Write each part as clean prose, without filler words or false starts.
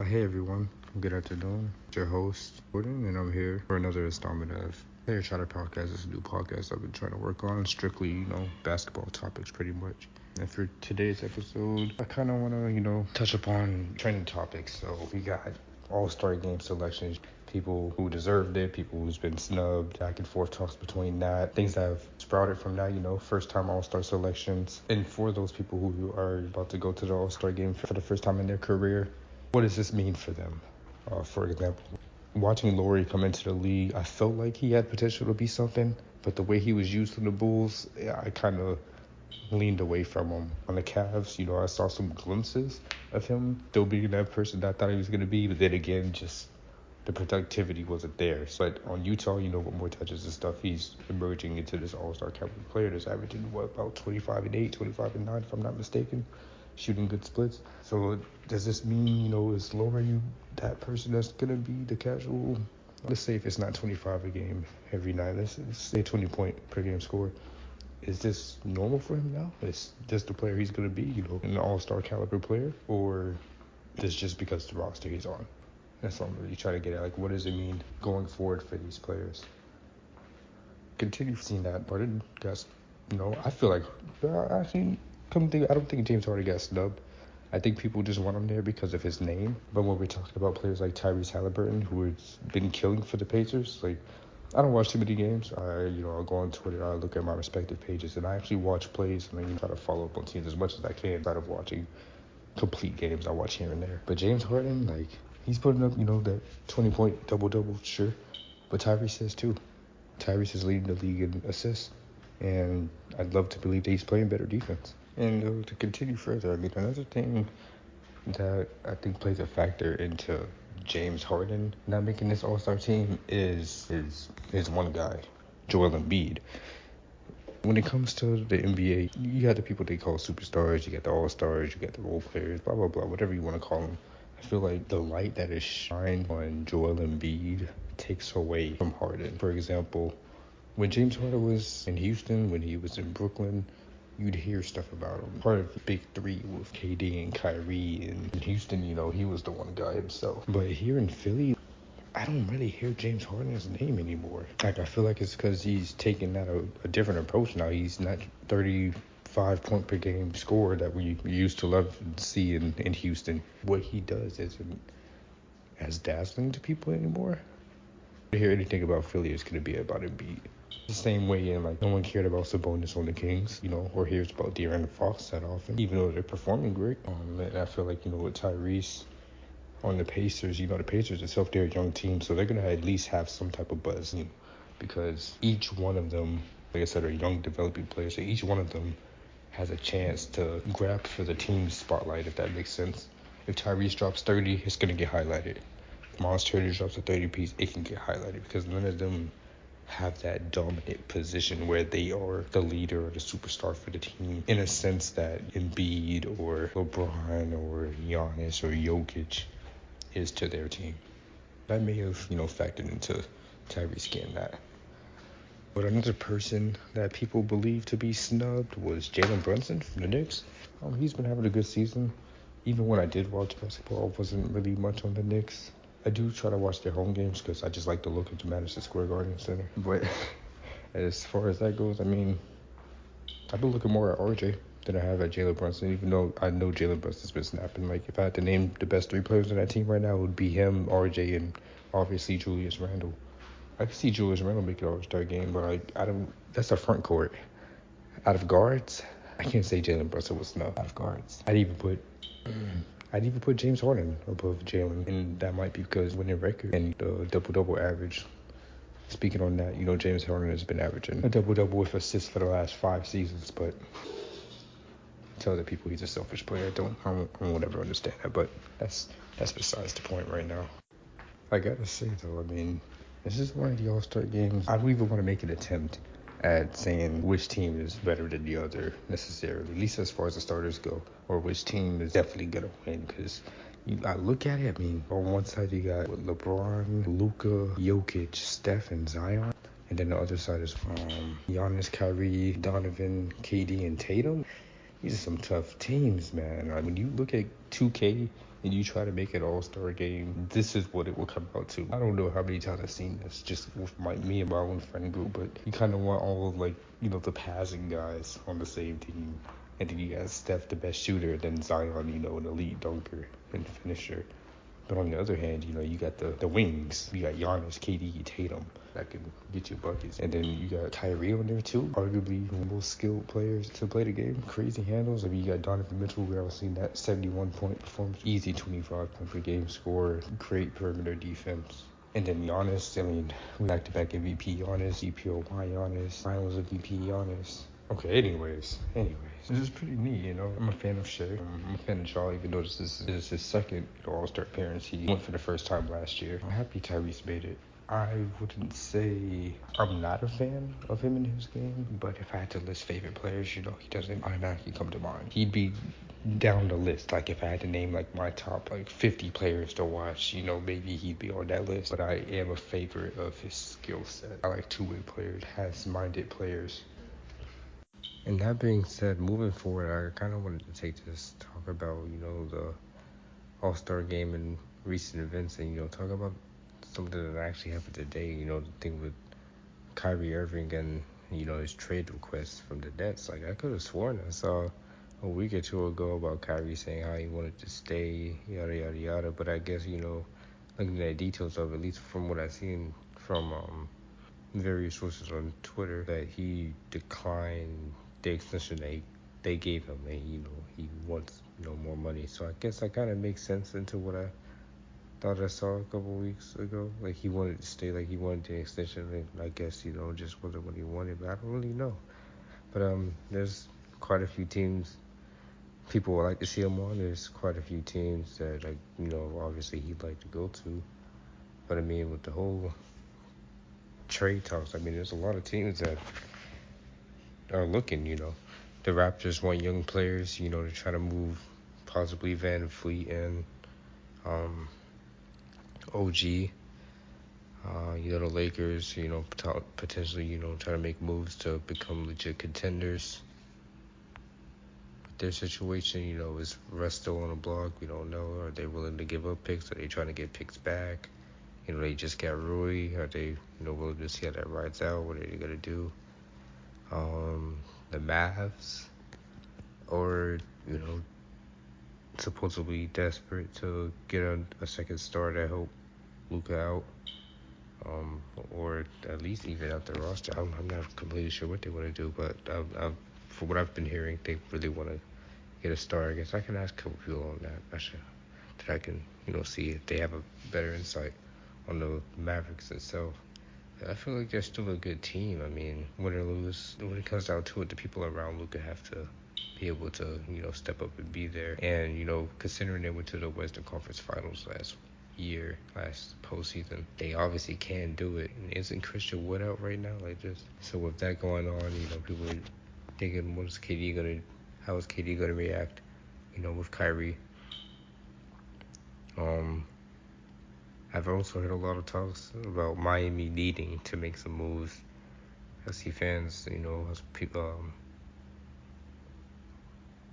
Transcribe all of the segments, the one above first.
Hey everyone, good afternoon. It's your host, Jordan, and I'm here for another installment of Player Chatter Podcast. This is a new podcast I've been trying to work on, strictly, basketball topics pretty much. And for today's episode, I kind of want to, touch upon trending topics. So we got all-star game selections, people who deserved it, people who's been snubbed, back and forth talks between that, things that have sprouted from that, first-time all-star selections. And for those people who are about to go to the all-star game for the first time in their career, what does this mean for them? For example, watching Laurie come into the league, I felt like he had potential to be something, but the way he was used in the Bulls, I kind of leaned away from him. On the Cavs, I saw some glimpses of him still being that person that I thought he was going to be, but then again, just the productivity wasn't there. But on Utah, with more touches and stuff, he's emerging into this all-star caliber player that's averaging, about 25 and 8, 25 and 9, if I'm not mistaken, shooting good splits. So does this mean, is Laurie that person that's going to be the casual? Let's say if it's not 25 a game every night, let's say 20 point per game score. Is this normal for him now? Is this the player he's going to be, an all-star caliber player? Or is this just because the roster he's on? That's what I'm really trying to get at. Like, what does it mean going forward for these players? Continue seeing that, but guys, I feel like actually, I don't think James Harden got snubbed. I think people just want him there because of his name. But when we're talking about players like Tyrese Halliburton, who has been killing for the Pacers, like, I don't watch too many games. I'll go on Twitter, I look at my respective pages, and I actually watch plays and I try to follow up on teams as much as I can instead of watching complete games. I watch here and there. But James Harden, like, he's putting up, that 20-point double-double, sure. But Tyrese is too. Tyrese is leading the league in assists. And I'd love to believe that he's playing better defense. And to continue further, another thing that I think plays a factor into James Harden not making this All-Star team is one guy, Joel Embiid. When it comes to the NBA, you got the people they call superstars, you got the all-stars, you got the role players, blah, blah, blah, whatever you want to call them. I feel like the light that is shined on Joel Embiid takes away from Harden. For example, when James Harden was in Houston, when he was in Brooklyn, you'd hear stuff about him. Part of the big three with KD and Kyrie, and in Houston, he was the one guy himself. But here in Philly, I don't really hear James Harden's name anymore. Like, I feel like it's because he's taking that a different approach now. He's not 35-point per game scorer that we used to love to see in Houston. What he does isn't as dazzling to people anymore. To hear anything about Philly is going to be about Embiid. The same way, no one cared about Sabonis on the Kings, or hears about De'Aaron Fox that often, even though they're performing great. And I feel like, with Tyrese on the Pacers, the Pacers itself, they're a young team, so they're going to at least have some type of buzz, because each one of them, like I said, are young developing players, so each one of them has a chance to grab for the team's spotlight, if that makes sense. If Tyrese drops 30, it's going to get highlighted. If Miles Turner drops a 30 piece, it can get highlighted, because none of them have that dominant position where they are the leader or the superstar for the team, in a sense that Embiid or LeBron or Giannis or Jokic is to their team. That may have, factored into Tyrese getting that. But another person that people believe to be snubbed was Jalen Brunson from the Knicks. He's been having a good season. Even when I did watch basketball, I wasn't really much on the Knicks. I do try to watch their home games because I just like to look at the Madison Square Garden Center. But as far as that goes, I've been looking more at RJ than I have at Jalen Brunson, even though I know Jalen Brunson's been snapping. Like, if I had to name the best three players on that team right now, it would be him, RJ, and obviously Julius Randle. I could see Julius Randle make an All-Star game, but I don't. That's a front court. Out of guards, I can't say Jalen Brunson was snubbed out of guards. I'd even put James Harden above Jalen, and that might be because winning record and the double-double average. Speaking on that, James Harden has been averaging a double-double with assists for the last 5 seasons, but tell other people he's a selfish player. I won't ever understand that, but that's besides the point right now. I gotta say though, this is one of the All-Star games. I don't even want to make an attempt at saying which team is better than the other necessarily, at least as far as the starters go, or which team is definitely gonna win, because I look at it, on one side you got LeBron, Luka, Jokic, Steph, and Zion. And then the other side is Giannis, Kyrie, Donovan, KD, and Tatum. These are some tough teams, man. When you look at 2K and you try to make an all-star game, this is what it will come out to. I don't know how many times I've seen this just with me and my own friend group, but you kind of want all of, like, you know, the passing guys on the same team. And then you got Steph, the best shooter, then Zion, you know, an elite dunker and finisher. But on the other hand, you know, you got the wings. You got Giannis, KD, Tatum that can get you buckets. And then you got Kyrie on there too, arguably one of the most skilled players to play the game. Crazy handles. I mean, you got Donovan Mitchell. We all seen that 71-point performance. Easy 25-point per game score. Great perimeter defense. And then Giannis, I mean, back-to-back MVP Giannis, DPOY Giannis, Finals MVP Giannis. Okay, anyways, this is pretty neat, you know. I'm a fan of Shea. I'm a fan of Shaw, even though this is his second All-Star appearance. He went for the first time last year. I'm happy Tyrese made it. I wouldn't say I'm not a fan of him in his game, but if I had to list favorite players, you know, he doesn't automatically come to mind. He'd be down the list. Like, if I had to name, like, my top, like, 50 players to watch, you know, maybe he'd be on that list. But I am a favorite of his skill set. I like two-way players, has-minded players. And that being said, moving forward, I kind of wanted to take this talk about, you know, the All-Star game and recent events, and, you know, talk about something that actually happened today. You know, the thing with Kyrie Irving and, you know, his trade request from the Nets. Like, I could have sworn I saw a week or two ago about Kyrie saying how he wanted to stay, yada, yada, yada. But I guess, you know, looking at the details of it, at least from what I've seen from various sources on Twitter, that he declined the extension they gave him, and, you know, he wants, you know, more money. So I guess that kind of makes sense into what I thought I saw a couple weeks ago. Like, he wanted to stay, like, he wanted the extension, and I guess, you know, just wasn't what he wanted, but I don't really know. But there's quite a few teams people would like to see him on. There's quite a few teams that, like, you know, obviously he'd like to go to. But I mean, with the whole trade talks, I mean, there's a lot of teams that are looking, you know. The Raptors want young players, you know, to try to move possibly Van Fleet and OG. You know, the Lakers, you know, potentially, you know, try to make moves to become legit contenders. Their situation, you know, is Russ still on the block? We don't know. Are they willing to give up picks? Are they trying to get picks back? You know, they just got Rui. Are they, you know, willing to see how that rides out? What are they gonna do? The Mavs, or, you know, supposedly desperate to get a second star to help Luka out, or at least even out the roster. I'm not completely sure what they want to do, but from what I've been hearing, they really want to get a star. I guess I can ask a couple people on that. I can, you know, see if they have a better insight on the Mavericks itself. I feel like they're still a good team. I mean, win or lose, when it comes down to it, the people around Luka have to be able to, you know, step up and be there. And, you know, considering they went to the Western Conference Finals last postseason, they obviously can do it. And isn't Christian Wood out right now? Like, just so with that going on, you know, people are thinking, how is KD gonna react? You know, with Kyrie. I've also heard a lot of talks about Miami needing to make some moves. I see fans, you know, as people,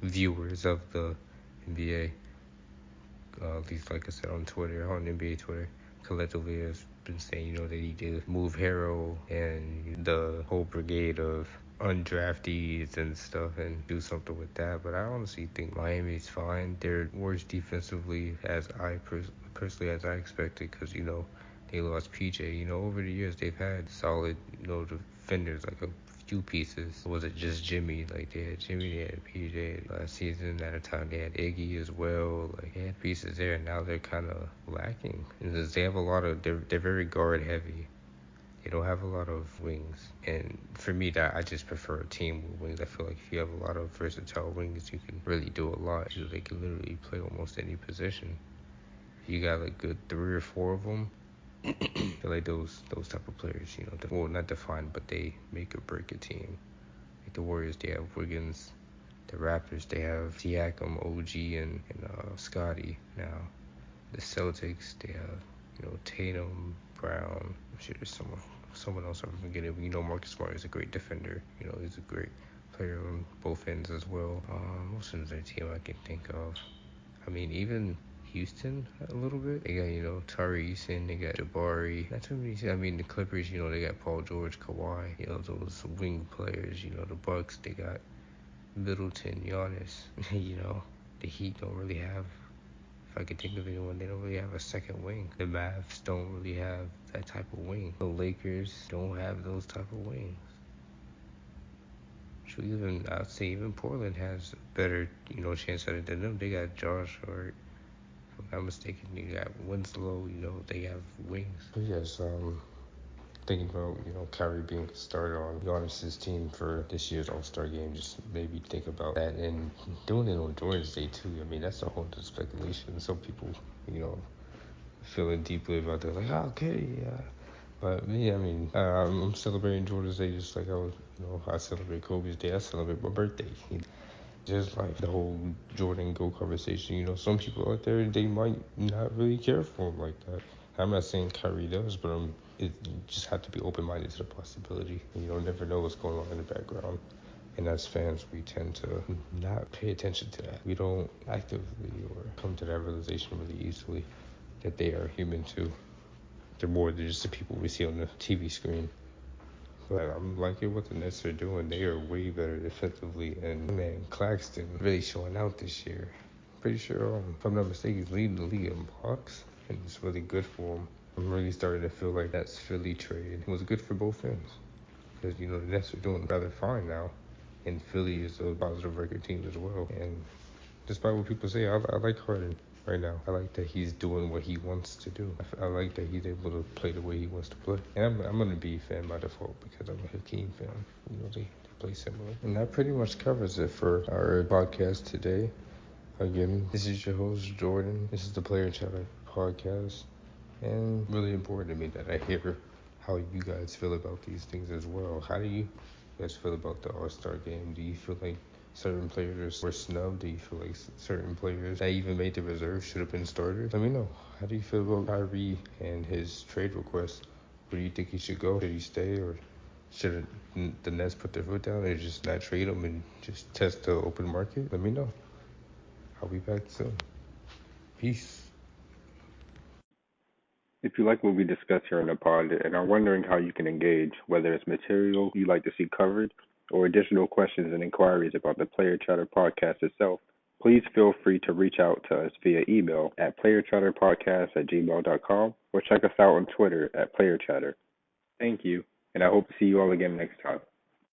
viewers of the NBA, at least, like I said, on Twitter, on NBA Twitter, collectively has been saying, you know, they need to move Harrell and the whole brigade of undraftees and stuff and do something with that. But I honestly think Miami's fine. They're worse defensively, as I personally as I expected, because, you know, they lost PJ. You know, over the years they've had solid, you know, defenders, like a few pieces. Was it just Jimmy? Like, they had Jimmy, they had PJ last season. At a time they had Iggy as well. Like, they had pieces there, and now they're kind of lacking. And they have a lot of, they're very guard heavy. They don't have a lot of wings. And for me, that I just prefer a team with wings. I feel like if you have a lot of versatile wings, you can really do a lot. They can literally play almost any position. You got like good 3 or 4 of them. I feel like those type of players, you know, well, not defined, but they make or break a team. Like the Warriors, they have Wiggins. The Raptors, they have Siakam, OG, and Scotty. Now, the Celtics, they have, you know, Tatum, Brown. I'm sure there's someone else I'm forgetting. You know, Marcus Smart is a great defender. You know, he's a great player on both ends as well. Most of the team I can think of. I mean, even Houston a little bit. They got, Tyrese, and they got Jabari. Not too many. I mean, the Clippers, they got Paul George, Kawhi, those wing players. The Bucks, they got Middleton, Giannis. The Heat don't really have, if I could think of anyone, they don't really have a second wing. The Mavs don't really have that type of wing. The Lakers don't have those type of wings. So I'd say even Portland has a better, chance at it than them. They got Josh Hart. If I'm not mistaken, you got Winslow, they have wings. But yes, thinking about, Kyrie being started on Giannis's team for this year's All-Star game, just maybe think about that, and doing it on Jordan's Day too. I mean, that's a whole other speculation. Some people, feeling deeply about that, like, okay, yeah. But me, I mean, I'm celebrating Jordan's Day just like I celebrate Kobe's Day. I celebrate my birthday. Just like the whole Jordan GOAT conversation, some people out there, they might not really care for him like that. I'm not saying Kyrie does, but you just have to be open-minded to the possibility. You don't never know what's going on in the background. And as fans, we tend to not pay attention to that. We don't actively or come to that realization really easily that they are human too. They're more than just the people we see on the TV screen. But I'm liking what the Nets are doing. They are way better defensively. And man, Claxton really showing out this year. Pretty sure, if I'm not mistaken, he's leading the league in blocks. And it's really good for him. I'm really starting to feel like that Philly trade was good for both ends. Because, the Nets are doing rather fine now. And Philly is a positive record team as well. And despite what people say, I like Harden right now. I like that he's doing what he wants to do. I like that he's able to play the way he wants to play. And I'm going to be a fan by default because I'm a Hakeem fan. They play similar. And that pretty much covers it for our podcast today. Again, this is your host, Jordan. This is the Player Chatter podcast. And really important to me that I hear how you guys feel about these things as well. How do you guys feel about the All-Star game? Do you feel like certain players were snubbed? Do you feel like certain players that even made the reserve should have been starters? Let me know. How do you feel about Kyrie and his trade request? Where do you think he should go? Should he stay, or should the Nets put their foot down and just not trade him and just test the open market? Let me know. I'll be back soon. Peace. If you like what we discuss here in the pod and are wondering how you can engage, whether it's material you'd like to see covered or additional questions and inquiries about the Player Chatter podcast itself, please feel free to reach out to us via email at playerchatterpodcast@gmail.com or check us out on Twitter at playerchatter. Thank you, and I hope to see you all again next time.